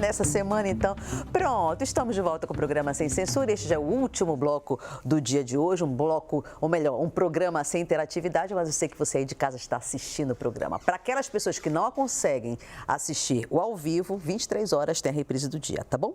nessa semana, então. Pronto, estamos de volta com o programa Sem Censura. Este já é o último bloco do dia de hoje, um bloco, ou melhor, um programa sem interatividade, mas eu sei que você aí de casa está assistindo o programa. Para aquelas pessoas que não conseguem assistir o ao vivo, 23 horas tem a reprise do dia, tá bom?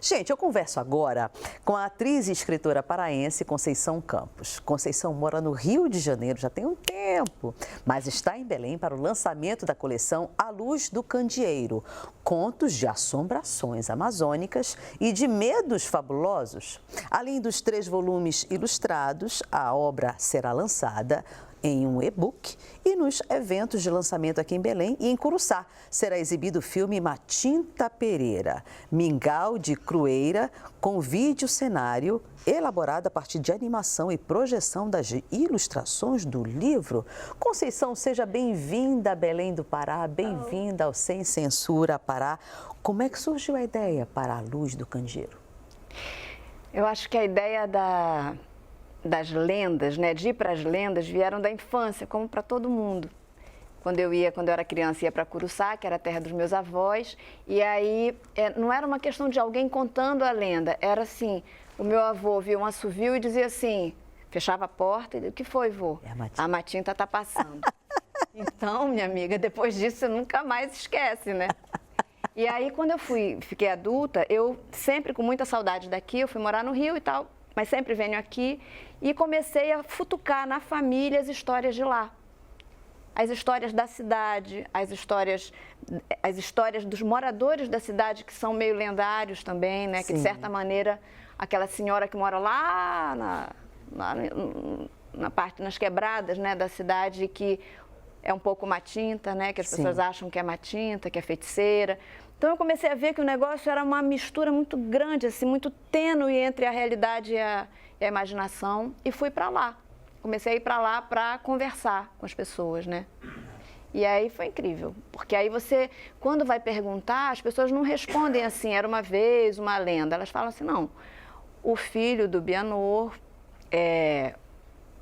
Gente, eu converso agora com a atriz e escritora paraense Conceição Campos. Conceição mora no Rio de Janeiro já tem um tempo, mas está em Belém para o lançamento da coleção A Luz do Candeeiro, contos de assombrações amazônicas e de medos fabulosos. Além dos 3 volumes ilustrados, a obra será lançada em um e-book e nos eventos de lançamento aqui em Belém e em Curuçá. Será exibido o filme Matinta Pereira, Mingau de Crueira, com vídeo cenário elaborado a partir de animação e projeção das ilustrações do livro. Conceição, seja bem-vinda a Belém do Pará, bem-vinda ao Sem Censura Pará. Como é que surgiu a ideia para A Luz do Candeeiro? Eu acho que a ideia das lendas, né, de ir para as lendas, vieram da infância, como para todo mundo. Quando eu era criança, ia para Curuçá, que era a terra dos meus avós, e aí não era uma questão de alguém contando a lenda, era assim, o meu avô via um assovio e dizia assim, fechava a porta e dizia, o que foi, vô? A Matinta está passando. Então, minha amiga, depois disso você nunca mais esquece, né? E aí, quando eu fiquei adulta, eu sempre com muita saudade daqui, eu fui morar no Rio e tal, mas sempre venho aqui e comecei a futucar na família as histórias de lá. As histórias da cidade, as histórias dos moradores da cidade, que são meio lendários também, né? Sim. Que, de certa maneira, aquela senhora que mora lá na parte, nas quebradas, né, da cidade, que é um pouco matinta, né? Que as pessoas acham que é matinta, que é feiticeira. Então, eu comecei a ver que o negócio era uma mistura muito grande, assim, muito tênue entre a realidade e a imaginação, e fui para lá. Comecei a ir para lá para conversar com as pessoas, né? E aí foi incrível, porque aí você, quando vai perguntar, as pessoas não respondem assim, era uma vez, uma lenda. Elas falam assim, não, o filho do Bianor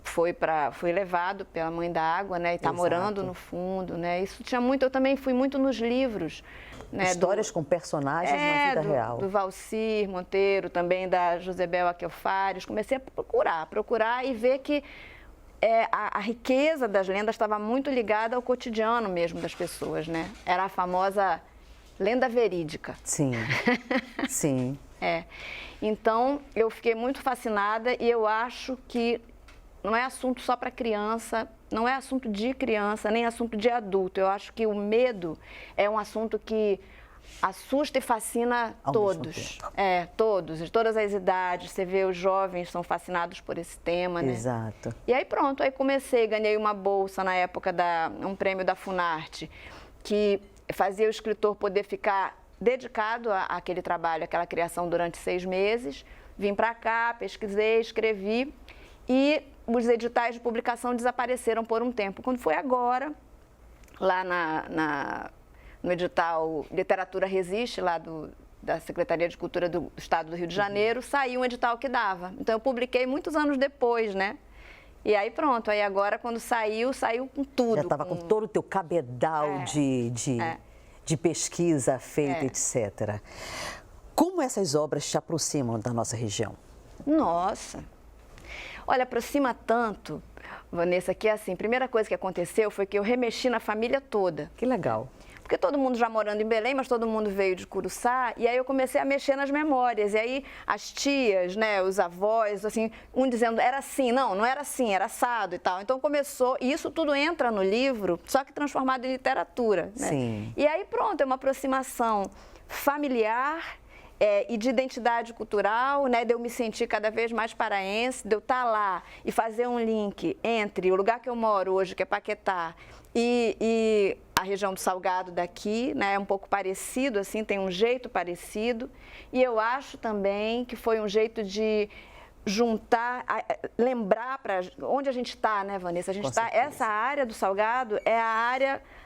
foi levado pela Mãe da Água, né? E está morando no fundo, né? Isso tinha muito, eu também fui muito nos livros. Né, histórias com personagens na vida real. Do Valcir Monteiro, também da Josebel Aquelfares. Comecei a procurar e ver que a riqueza das lendas estava muito ligada ao cotidiano mesmo das pessoas, né? Era a famosa lenda verídica. Sim, sim. Então, eu fiquei muito fascinada e eu acho que não é assunto só para criança, não é assunto de criança, nem assunto de adulto. Eu acho que o medo é um assunto que assusta e fascina todos. Todos, de todas as idades. Você vê, os jovens são fascinados por esse tema, né? Exato. E aí pronto, aí ganhei uma bolsa na época, um prêmio da Funarte, que fazia o escritor poder ficar dedicado àquele trabalho, àquela criação durante 6 meses. Vim para cá, pesquisei, escrevi e os editais de publicação desapareceram por um tempo. Quando foi agora, lá no edital Literatura Resiste, lá da Secretaria de Cultura do Estado do Rio de Janeiro, saiu um edital que dava. Então, eu publiquei muitos anos depois, né? E aí pronto, aí agora quando saiu com tudo. Já estava com todo o teu cabedal de pesquisa feita, etc. Como essas obras te aproximam da nossa região? Nossa! Olha, aproxima tanto, Vanessa, que assim, a primeira coisa que aconteceu foi que eu remexi na família toda. Que legal. Porque todo mundo já morando em Belém, mas todo mundo veio de Curuçá, e aí eu comecei a mexer nas memórias. E aí as tias, né, os avós, assim, um dizendo, era assim, não era assim, era assado e tal. Então começou, e isso tudo entra no livro, só que transformado em literatura, né? Sim. E aí pronto, é uma aproximação familiar e de identidade cultural, né, de eu me sentir cada vez mais paraense, de eu estar lá e fazer um link entre o lugar que eu moro hoje, que é Paquetá, e a região do Salgado daqui, né, é um pouco parecido, assim, tem um jeito parecido. E eu acho também que foi um jeito de juntar, lembrar para onde a gente está, né, Vanessa? A gente está, essa área do Salgado é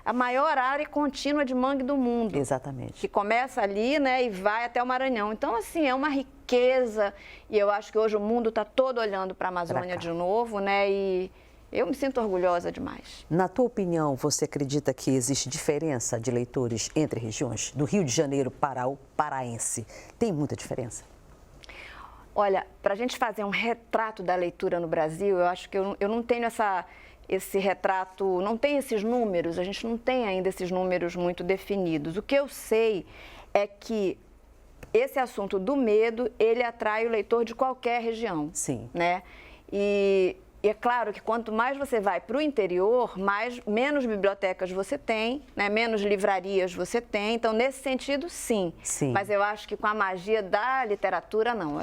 a maior área contínua de mangue do mundo. Exatamente. Que começa ali, né, e vai até o Maranhão. Então, assim, é uma riqueza, e eu acho que hoje o mundo está todo olhando para a Amazônia de novo, né, e Eu me sinto orgulhosa demais. Na tua opinião, você acredita que existe diferença de leitores entre regiões? Do Rio de Janeiro para o paraense, tem muita diferença? Olha, para a gente fazer um retrato da leitura no Brasil, eu acho que eu não tenho esse retrato, não tem esses números, a gente não tem ainda esses números muito definidos. O que eu sei é que esse assunto do medo, ele atrai o leitor de qualquer região. Sim. Né? E é claro que quanto mais você vai para o interior, menos bibliotecas você tem, né? Menos livrarias você tem. Então, nesse sentido, sim. Mas eu acho que com a magia da literatura, não.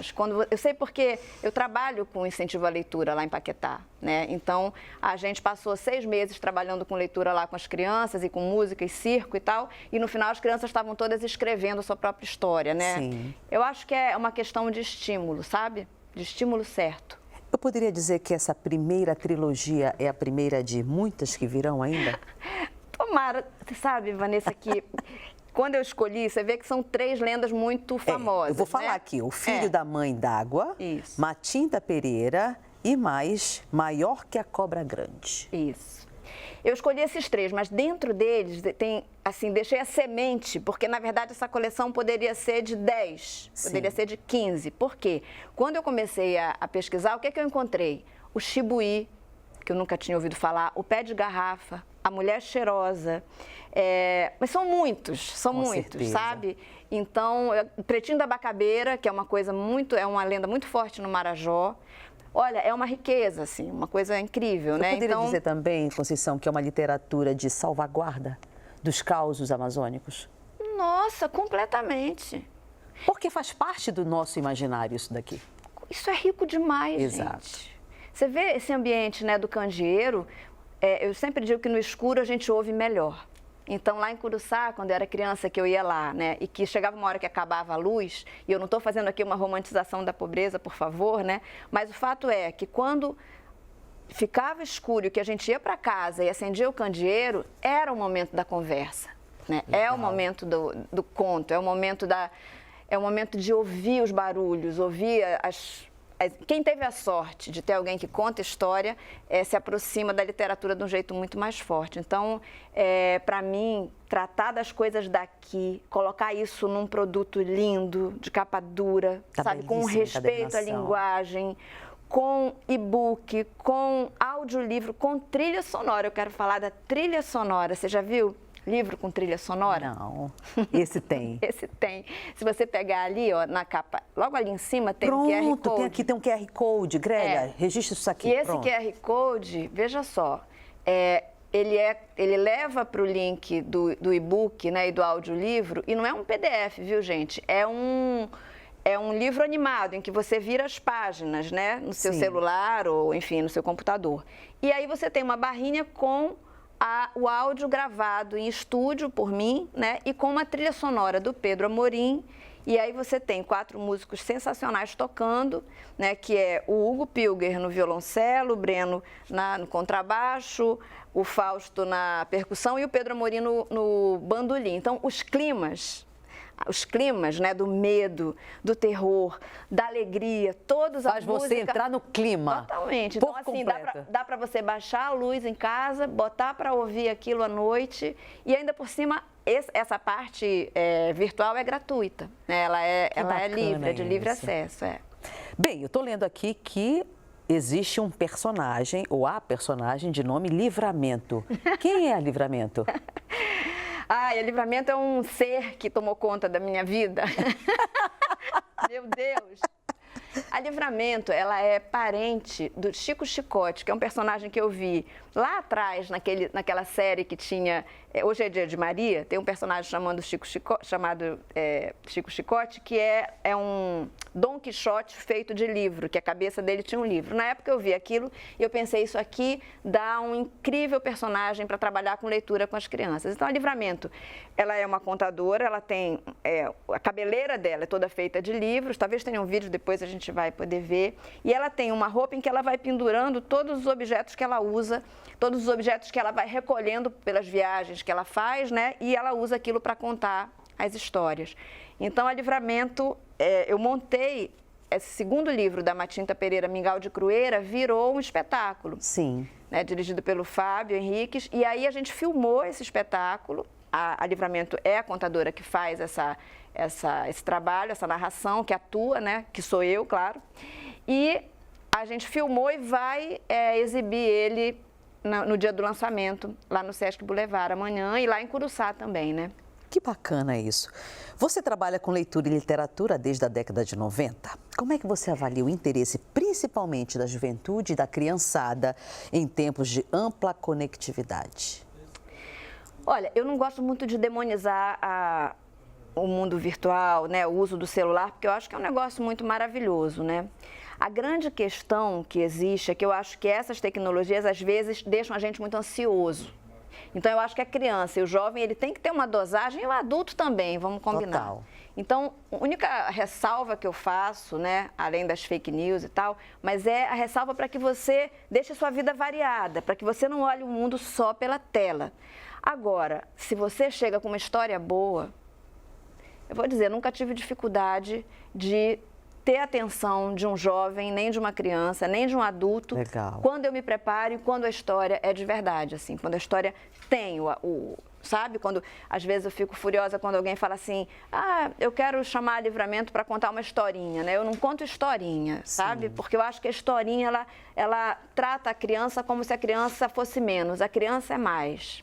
Eu sei porque eu trabalho com incentivo à leitura lá em Paquetá, né? Então, a gente passou 6 meses trabalhando com leitura lá com as crianças e com música e circo e tal. E no final as crianças estavam todas escrevendo a sua própria história, né? Sim. Eu acho que é uma questão de estímulo, sabe? De estímulo certo. Eu poderia dizer que essa primeira trilogia é a primeira de muitas que virão ainda? Tomara. Você sabe, Vanessa, que quando eu escolhi, você vê que são 3 lendas muito famosas. Eu vou falar, né? aqui, O Filho da Mãe d'Água, Isso. Matinta Pereira e mais Maior que a Cobra Grande. Isso. Eu escolhi esses 3, mas dentro deles tem, assim, deixei a semente, porque na verdade essa coleção poderia ser de 10, Sim. poderia ser de 15. Por quê? Quando eu comecei a pesquisar, o que eu encontrei? O Xibuí, que eu nunca tinha ouvido falar, o Pé de Garrafa, a Mulher Cheirosa, mas são muitos, Com certeza. sabe? Então, Pretinho da Bacabeira, que é uma lenda muito forte no Marajó. Olha, é uma riqueza, assim, uma coisa incrível, né? Você poderia dizer também, Conceição, que é uma literatura de salvaguarda dos causos amazônicos? Nossa, completamente. Porque faz parte do nosso imaginário isso daqui. Isso é rico demais, Exato. gente. Você vê esse ambiente, né, do candeeiro, eu sempre digo que no escuro a gente ouve melhor. Então, lá em Curuçá, quando eu era criança, que eu ia lá, né, e que chegava uma hora que acabava a luz, e eu não estou fazendo aqui uma romantização da pobreza, por favor, né, mas o fato é que quando ficava escuro e que a gente ia para casa e acendia o candeeiro, era o momento da conversa, né, é o momento do conto, é o momento de ouvir os barulhos, ouvir quem teve a sorte de ter alguém que conta história, se aproxima da literatura de um jeito muito mais forte. Então, para mim, tratar das coisas daqui, colocar isso num produto lindo, de capa dura, sabe, com respeito à linguagem, com e-book, com audiolivro, com trilha sonora. Eu quero falar da trilha sonora. Você já viu? Livro com trilha sonora? Não, esse tem. Esse tem. Se você pegar ali, ó, na capa, logo ali em cima tem Pronto, um QR Code. tem um QR Code, Grega, registra isso aqui. E esse QR Code, veja só, ele leva para o link do e-book, né, e do audiolivro, e não é um PDF, viu, gente? É um livro animado, em que você vira as páginas, né, no seu celular ou, enfim, no seu computador. E aí você tem uma barrinha com o áudio gravado em estúdio por mim, né, e com uma trilha sonora do Pedro Amorim. E aí você tem 4 músicos sensacionais tocando, né, que é o Hugo Pilger no violoncelo, o Breno no contrabaixo, o Fausto na percussão e o Pedro Amorim no bandolim. Então, os climas, né, do medo, do terror, da alegria, todos Faz você entrar no clima. Totalmente. Então, assim, dá para você baixar a luz em casa, botar para ouvir aquilo à noite e ainda por cima, essa parte virtual é gratuita, né? Ela é livre, é de livre acesso. Bem, eu estou lendo aqui que existe um personagem, ou a personagem de nome Livramento. Quem é a Livramento? A Livramento é um ser que tomou conta da minha vida. Meu Deus! A Livramento, ela é parente do Chico Chicote, que é um personagem que eu vi lá atrás, naquela série que tinha Hoje é Dia de Maria, tem um personagem chamado Chico Chicote, que é um Dom Quixote feito de livro, que a cabeça dele tinha um livro. Na época eu vi aquilo e eu pensei, isso aqui dá um incrível personagem para trabalhar com leitura com as crianças. Então, a Livramento, ela é uma contadora, ela tem, a cabeleira dela é toda feita de livros, talvez tenha um vídeo, depois a gente vai poder ver, e ela tem uma roupa em que ela vai pendurando todos os objetos que ela usa, todos os objetos que ela vai recolhendo pelas viagens que ela faz, né? E ela usa aquilo para contar as histórias. Então, a Livramento, eu montei esse segundo livro da Matinta Pereira, Mingau de Crueira, virou um espetáculo. Sim. Né, dirigido pelo Fábio Henriques. E aí a gente filmou esse espetáculo. A Livramento é a contadora que faz esse trabalho, essa narração, que atua, né? Que sou eu, claro. E a gente filmou e vai exibir ele no dia do lançamento, lá no Sesc Boulevard amanhã e lá em Curuçá também, né? Que bacana isso. Você trabalha com leitura e literatura desde a década de 90. Como é que você avalia o interesse, principalmente da juventude e da criançada, em tempos de ampla conectividade? Olha, eu não gosto muito de demonizar o mundo virtual, né, o uso do celular, porque eu acho que é um negócio muito maravilhoso, né? A grande questão que existe é que eu acho que essas tecnologias, às vezes, deixam a gente muito ansioso. Então, eu acho que a criança e o jovem, ele tem que ter uma dosagem, e o adulto também, vamos combinar. Total. Então, a única ressalva que eu faço, né, além das fake news e tal, mas é a ressalva para que você deixe a sua vida variada, para que você não olhe o mundo só pela tela. Agora, se você chega com uma história boa, eu vou dizer, nunca tive dificuldade de ter a atenção de um jovem, nem de uma criança, nem de um adulto. Legal. Quando eu me preparo e quando a história é de verdade, assim, quando a história tem sabe? Quando, às vezes, eu fico furiosa quando alguém fala assim, eu quero chamar Livramento para contar uma historinha, né? Eu não conto historinha, sabe? Porque eu acho que a historinha, ela trata a criança como se a criança fosse menos. A criança é mais.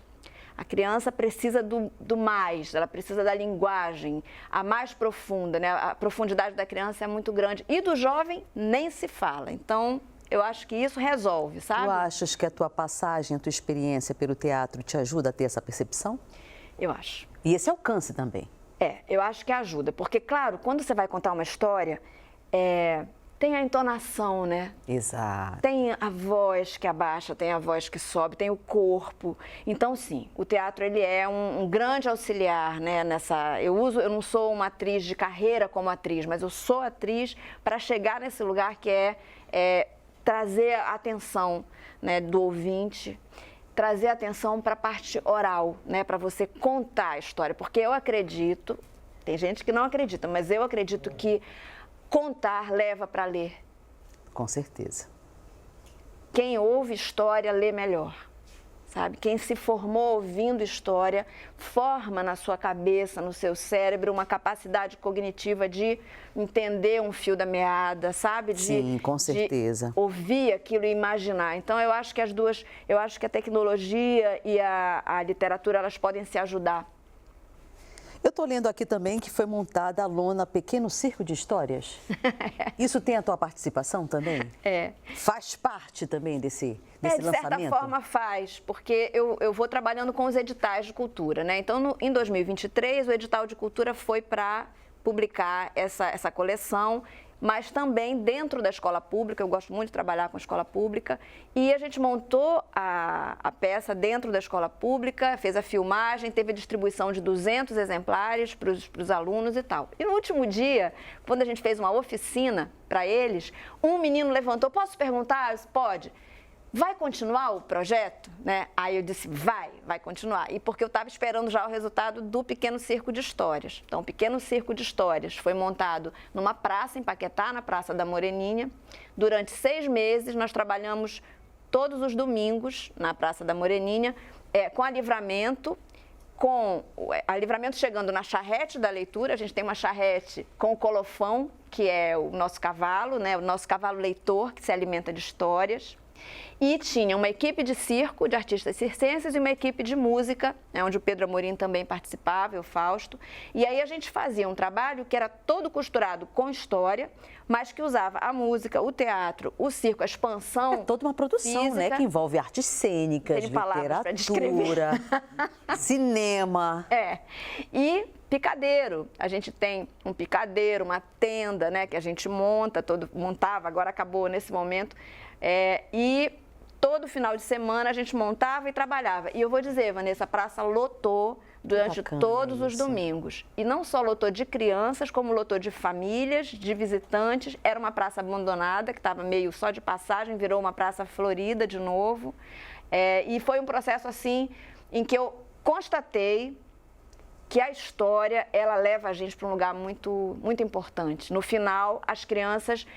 A criança precisa do mais, ela precisa da linguagem, a mais profunda, né? A profundidade da criança é muito grande. E do jovem, nem se fala. Então, eu acho que isso resolve, sabe? Tu achas que a tua passagem, a tua experiência pelo teatro te ajuda a ter essa percepção? Eu acho. E esse alcance também? Eu acho que ajuda. Porque, claro, quando você vai contar uma história, tem a entonação, né? Não Tem a voz que abaixa, tem a voz que sobe, tem o corpo. Então, sim, o teatro ele é um grande auxiliar, né? Eu não sou uma atriz de carreira como atriz, mas eu sou atriz para chegar nesse lugar que é trazer a atenção, né, do ouvinte, trazer a atenção para a parte oral, né? Para você contar a história. Porque eu acredito, tem gente que não acredita, mas eu acredito que contar leva para ler. Com certeza. Quem ouve história lê melhor, sabe? Quem se formou ouvindo história forma na sua cabeça, no seu cérebro, uma capacidade cognitiva de entender um fio da meada, sabe? Sim, com certeza. De ouvir aquilo e imaginar. Então, eu acho que eu acho que a tecnologia e a literatura, elas podem se ajudar. Eu estou lendo aqui também que foi montada a lona Pequeno Circo de Histórias. Isso tem a tua participação também? Faz parte também desse lançamento? De certa forma faz, porque eu vou trabalhando com os editais de cultura, né? Então, em 2023, o edital de cultura foi para publicar essa coleção, mas também dentro da escola pública, eu gosto muito de trabalhar com a escola pública, e a gente montou a peça dentro da escola pública, fez a filmagem, teve a distribuição de 200 exemplares para os alunos e tal. E no último dia, quando a gente fez uma oficina para eles, um menino levantou, posso perguntar? Pode. Vai continuar o projeto? Né? Aí eu disse, vai continuar. E porque eu estava esperando já o resultado do Pequeno Circo de Histórias. Então, o Pequeno Circo de Histórias foi montado numa praça em Paquetá, na Praça da Moreninha. Durante 6 meses, nós trabalhamos todos os domingos na Praça da Moreninha, com a Livramento, chegando na charrete da leitura. A gente tem uma charrete com o colofão, que é o nosso cavalo, né? O nosso cavalo leitor, que se alimenta de histórias. E tinha uma equipe de circo, de artistas circenses, e uma equipe de música, né, onde o Pedro Amorim também participava, o Fausto. E aí a gente fazia um trabalho que era todo costurado com história, mas que usava a música, o teatro, o circo, a expansão. Toda uma produção, física, né? Que envolve artes cênicas, literatura, cinema. E picadeiro. A gente tem um picadeiro, uma tenda, né? Que a gente montava, agora acabou nesse momento. E todo final de semana a gente montava e trabalhava. E eu vou dizer, Vanessa, a praça lotou durante todos os domingos. E não só lotou de crianças, como lotou de famílias, de visitantes. Era uma praça abandonada, que estava meio só de passagem, virou uma praça florida de novo. E foi um processo assim, em que eu constatei que a história, ela leva a gente para um lugar muito, muito importante. No final, as crianças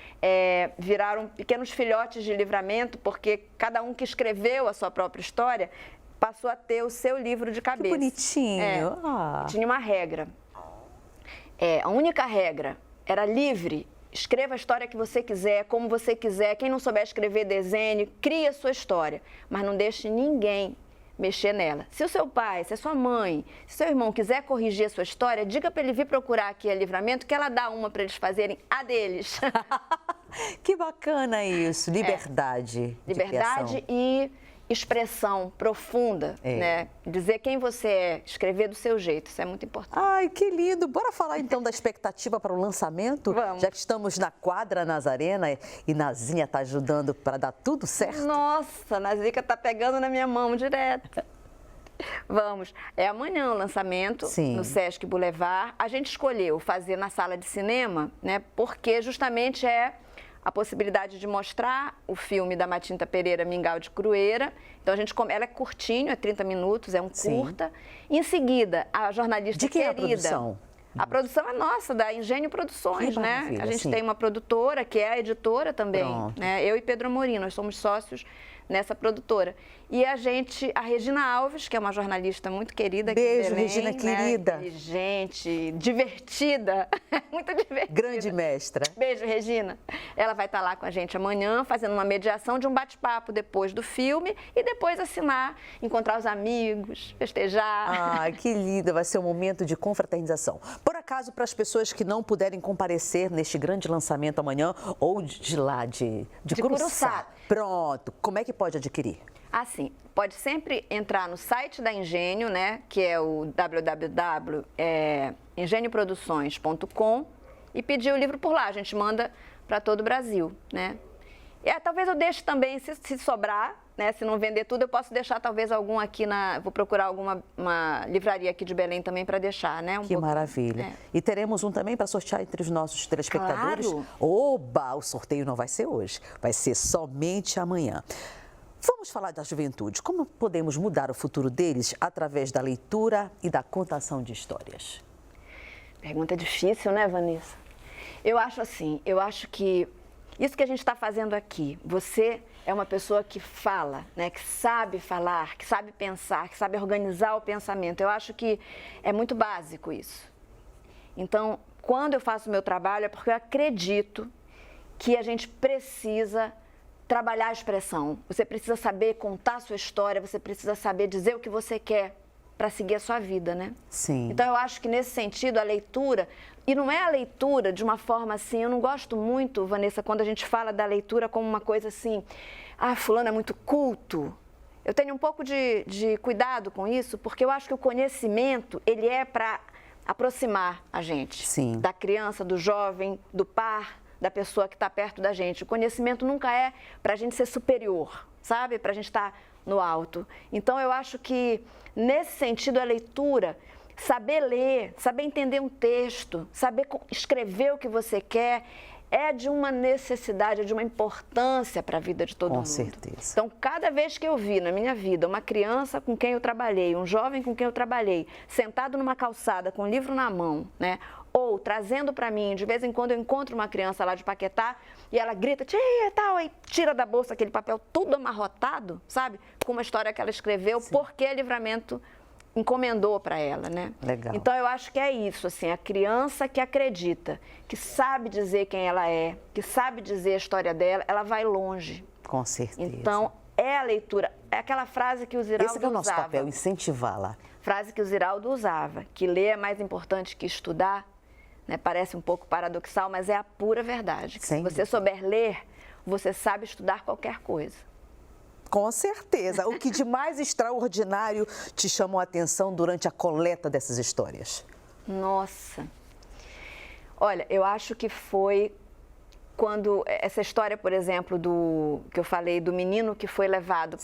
viraram pequenos filhotes de livramento, porque cada um que escreveu a sua própria história passou a ter o seu livro de cabeça. Que bonitinho. Tinha uma regra. A única regra era livre. Escreva a história que você quiser, como você quiser. Quem não souber escrever, desenhe, crie a sua história. Mas não deixe ninguém mexer nela. Se o seu pai, se a sua mãe, se o seu irmão quiser corrigir a sua história, diga para ele vir procurar aqui a Livramento, que ela dá uma para eles fazerem a deles. Que bacana isso, liberdade. Liberdade e expressão profunda, né? Dizer quem você é, escrever do seu jeito, isso é muito importante. Ai, que lindo! Bora falar então da expectativa para o lançamento? Vamos. Já que estamos na quadra Nazarena e Nazinha está ajudando para dar tudo certo. Nossa, a Nazica tá pegando na minha mão direto. Vamos, é amanhã o lançamento no Sesc Boulevard. A gente escolheu fazer na sala de cinema, né? Porque justamente a possibilidade de mostrar o filme da Matinta Pereira, Mingau de Crueira. Então, ela é curtinho, é 30 minutos, é um curta. Em seguida, a jornalista de quem querida... é a produção? A produção é nossa, da Engenho Produções, né? A gente tem uma produtora, que é a editora também, né? Eu e Pedro Amorim, nós somos sócios nessa produtora. E a Regina Alves, que é uma jornalista muito querida aqui em Belém. Beijo, Regina, querida. Inteligente, divertida, muito divertida. Grande mestra. Beijo, Regina. Ela vai estar lá com a gente amanhã, fazendo uma mediação de um bate-papo depois do filme e depois assinar, encontrar os amigos, festejar. Ah, que linda, vai ser um momento de confraternização. Por acaso, para as pessoas que não puderem comparecer neste grande lançamento amanhã, ou de lá, de Curuçá. Pronto, como é que pode adquirir? Assim, pode sempre entrar no site da Engenho, né, que é o www.engenhoproduções.com e pedir o livro por lá. A gente manda para todo o Brasil, né? Talvez eu deixe também, se sobrar, né, se não vender tudo, eu posso deixar talvez algum aqui vou procurar uma livraria aqui de Belém também para deixar, né? Que maravilha. E teremos um também para sortear entre os nossos telespectadores. Claro. Oba, o sorteio não vai ser hoje, vai ser somente amanhã. Vamos falar da juventude. Como podemos mudar o futuro deles através da leitura e da contação de histórias? Pergunta difícil, né, Vanessa? Eu acho que isso que a gente está fazendo aqui, você é uma pessoa que fala, né, que sabe falar, que sabe pensar, que sabe organizar o pensamento. Eu acho que é muito básico isso. Então, quando eu faço o meu trabalho é porque eu acredito que a gente precisa trabalhar a expressão. Você precisa saber contar a sua história, você precisa saber dizer o que você quer para seguir a sua vida, né? Sim. Então, eu acho que nesse sentido, a leitura, e não é a leitura de uma forma assim, eu não gosto muito, Vanessa, quando a gente fala da leitura como uma coisa assim, fulano é muito culto. Eu tenho um pouco de cuidado com isso, porque eu acho que o conhecimento, ele é para aproximar a gente. Sim. Da criança, do jovem, do par, da pessoa que está perto da gente. O conhecimento nunca é para a gente ser superior, sabe? Para a gente estar no alto. Então, eu acho que, nesse sentido, a leitura, saber ler, saber entender um texto, saber escrever o que você quer, é de uma necessidade, é de uma importância para a vida de todo mundo. Com certeza. Então, cada vez que eu vi na minha vida uma criança com quem eu trabalhei, um jovem com quem eu trabalhei, sentado numa calçada com um livro na mão, né? Ou trazendo para mim, de vez em quando eu encontro uma criança lá de Paquetá e ela grita, tia, tal, e tira da bolsa aquele papel tudo amarrotado, sabe? Com uma história que ela escreveu, porque Livramento encomendou para ela, né? Legal. Então, eu acho que é isso, assim, a criança que acredita, que sabe dizer quem ela é, que sabe dizer a história dela, ela vai longe. Com certeza. Então, é a leitura, é aquela frase que o Ziraldo usava. Esse é o nosso papel, incentivá-la. Frase que o Ziraldo usava, que ler é mais importante que estudar, né? Parece um pouco paradoxal, mas é a pura verdade. Se você souber ler, você sabe estudar qualquer coisa. Com certeza. O que de mais extraordinário te chamou a atenção durante a coleta dessas histórias? Nossa. Olha, eu acho que foi quando essa história, por exemplo, que eu falei do menino que foi levado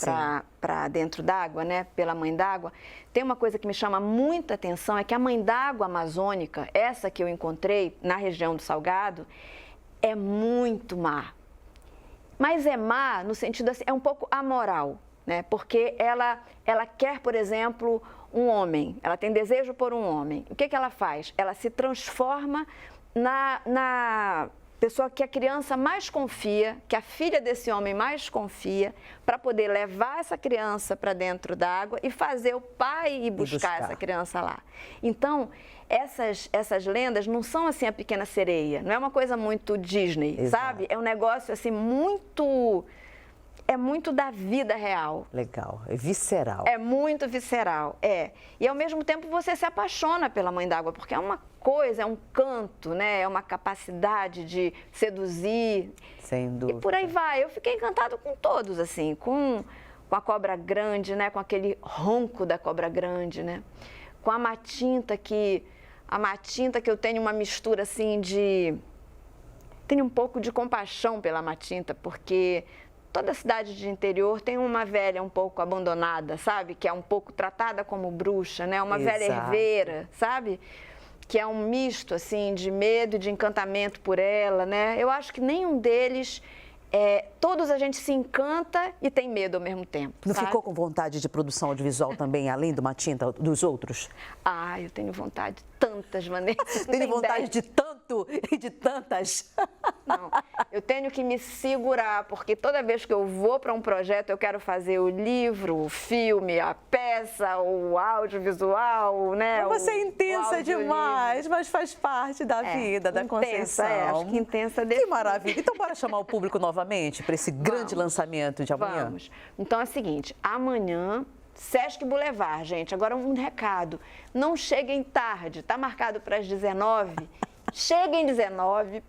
para dentro d'água, né, pela mãe d'água, tem uma coisa que me chama muita atenção, é que a mãe d'água amazônica, essa que eu encontrei na região do Salgado, é muito má. Mas é má no sentido assim, é um pouco amoral, né? Porque ela quer, por exemplo, um homem, ela tem desejo por um homem. O que ela faz? Ela se transforma na pessoa que a criança mais confia, que a filha desse homem mais confia, para poder levar essa criança para dentro d'água e fazer o pai ir buscar essa criança lá. Então, essas lendas não são assim a Pequena Sereia, não é uma coisa muito Disney, Exato. sabe? É um negócio assim muito... É muito da vida real. Legal, é visceral. É muito visceral, é. E ao mesmo tempo você se apaixona pela Mãe d'Água, porque é uma coisa, é um canto, né? É uma capacidade de seduzir. Sem dúvida. E por aí vai. Eu fiquei encantado com todos, assim, com a cobra grande, né? Com aquele ronco da cobra grande, né? Com a Matinta que eu tenho uma mistura assim de... Tenho um pouco de compaixão pela Matinta, porque toda cidade de interior tem uma velha um pouco abandonada, sabe? Que é um pouco tratada como bruxa, né? Uma velha herveira, sabe? Que é um misto, assim, de medo e de encantamento por ela, né? Eu acho que nenhum deles... todos a gente se encanta e tem medo ao mesmo tempo. Não sabe? ficou com vontade de produção audiovisual também, além do Matinta, dos outros? Ah, eu tenho vontade de tantas maneiras. Tenho vontade de tanto e de tantas. Não, eu tenho que me segurar, porque toda vez que eu vou para um projeto, eu quero fazer o livro, o filme, a peça, o audiovisual, né? Você é intensa demais, mas faz parte da vida, da Conceição. Acho que intensa desse. Que maravilha. Então, bora chamar o público novamente para esse grande lançamento de amanhã? Vamos. Então é o seguinte, amanhã... Sesc Boulevard, gente. Agora um recado. Não cheguem tarde. Está marcado para as 19. Cheguem 19.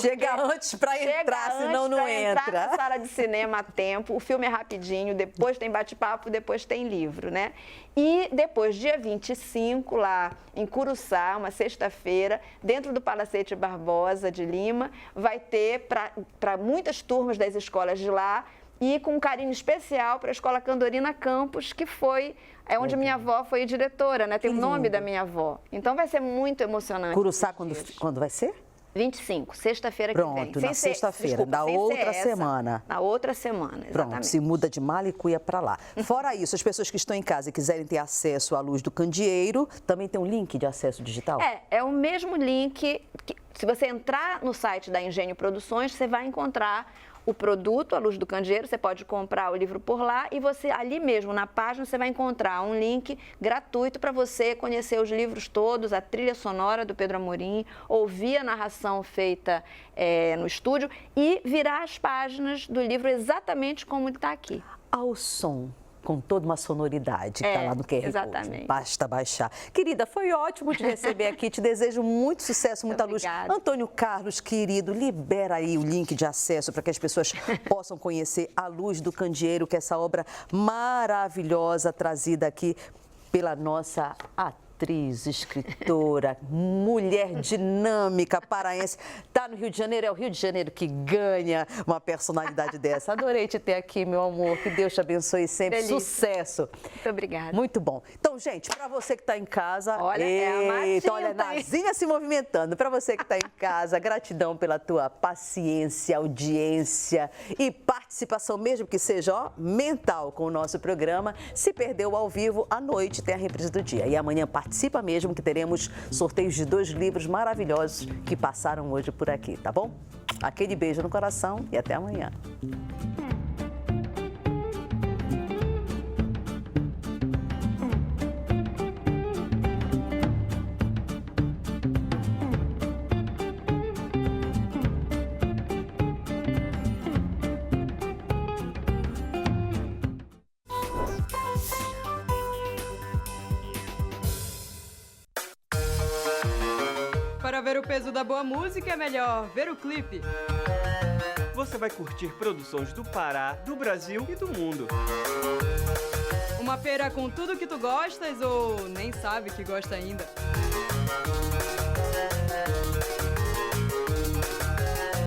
Chega antes para entrar, senão não entra. Entrar na sala de cinema a tempo. O filme é rapidinho. Depois tem bate-papo, depois tem livro, né? E depois, dia 25, lá em Curuçá, uma sexta-feira, dentro do Palacete Barbosa de Lima, vai ter para muitas turmas das escolas de lá, e com um carinho especial para a Escola Candorina Campos, que é onde minha avó foi diretora, né? Tem o nome da minha avó. Então vai ser muito emocionante. Curuçá, quando vai ser? 25, sexta-feira que vem. Pronto, na sexta-feira, da outra semana. Na outra semana, exatamente. Pronto, se muda de Malicuia para lá. Fora isso, as pessoas que estão em casa e quiserem ter acesso à Luz do Candeeiro, também tem um link de acesso digital? É o mesmo link. Se você entrar no site da Engenho Produções, você vai encontrar o produto, a Luz do Candeeiro, você pode comprar o livro por lá e você, ali mesmo na página, você vai encontrar um link gratuito para você conhecer os livros todos, a trilha sonora do Pedro Amorim, ouvir a narração feita no estúdio e virar as páginas do livro exatamente como ele está aqui. Ao som, com toda uma sonoridade que está lá no QR Code. Exatamente. Basta baixar. Querida, foi ótimo te receber aqui. Te desejo muito sucesso, muita luz. Antônio Carlos, querido, libera aí o link de acesso para que as pessoas possam conhecer A Luz do Candeeiro, que é essa obra maravilhosa trazida aqui pela nossa atriz, escritora, mulher dinâmica, paraense. Tá no Rio de Janeiro, é o Rio de Janeiro que ganha uma personalidade dessa. Adorei te ter aqui, meu amor. Que Deus te abençoe sempre. Delícia. Sucesso. Muito obrigada. Muito bom. Então, gente, para você que está em casa... Olha, olha, Nazinha se movimentando. Para você que está em casa, gratidão pela tua paciência, audiência e participação, mesmo que seja mental com o nosso programa. Se perdeu ao vivo, à noite tem a reprise do dia. E amanhã participa mesmo, que teremos sorteios de 2 livros maravilhosos que passaram hoje por aqui, tá bom? Aquele beijo no coração e até amanhã. Para ver o peso da boa música é melhor ver o clipe. Você vai curtir produções do Pará, do Brasil e do mundo. Uma feira com tudo que tu gostas ou nem sabe que gosta ainda.